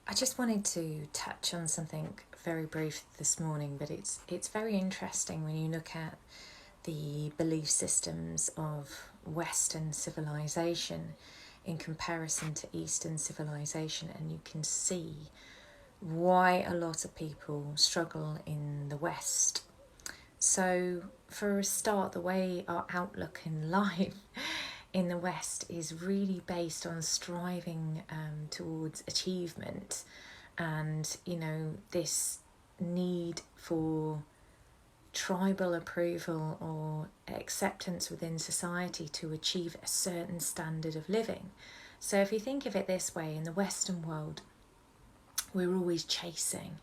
I just wanted to touch on something very brief this morning, but it's very interesting when you look at the belief systems of Western civilization in comparison to Eastern civilization, and you can see why a lot of people struggle in the West. So, for a start, the way our outlook in life in the West is really based on striving towards achievement, and this need for tribal approval or acceptance within society to achieve a certain standard of living. So, if you think of it this way, in the Western world, we're always chasing.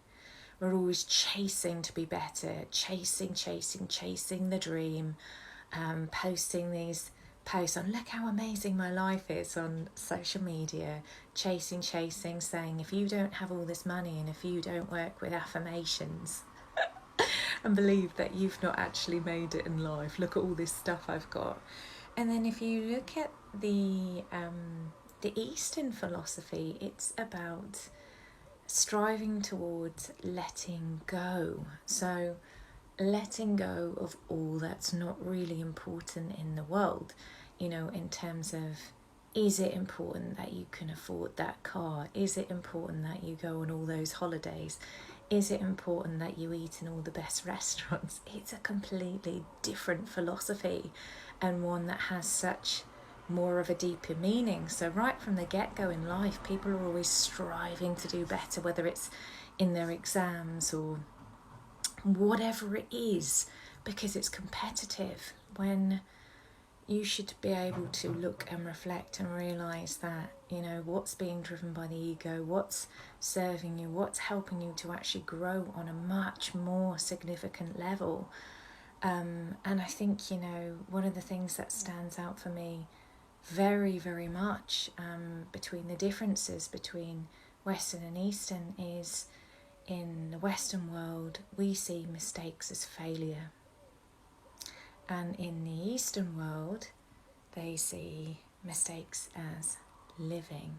We're always chasing to be better, chasing the dream, posting these posts on look how amazing my life is on social media, chasing, saying if you don't have all this money and if you don't work with affirmations and believe that you've not actually made it in life, look at all this stuff I've got. And then if you look at the Eastern philosophy, it's about striving towards letting go. So letting go of all that's not really important in the world, in terms of, is it important that you can afford that car? Is it important that you go on all those holidays? Is it important that you eat in all the best restaurants? It's a completely different philosophy, and one that has such more of a deeper meaning. So right from the get-go in life, people are always striving to do better, whether it's in their exams or whatever it is, because it's competitive, when you should be able to look and reflect and realise that, what's being driven by the ego, what's serving you, what's helping you to actually grow on a much more significant level. And I think, one of the things that stands out for me very, very much between the differences between Western and Eastern is, in the Western world, we see mistakes as failure. And in the Eastern world, they see mistakes as living.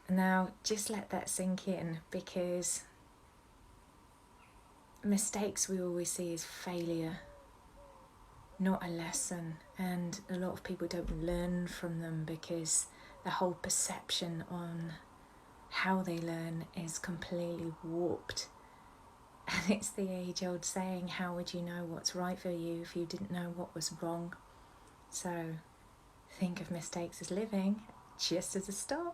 Now, just let that sink in, because mistakes we always see as failure, not a lesson. And a lot of people don't learn from them because the whole perception on how they learn is completely warped. And it's the age-old saying, how would you know what's right for you if you didn't know what was wrong? So think of mistakes as living, just as a start.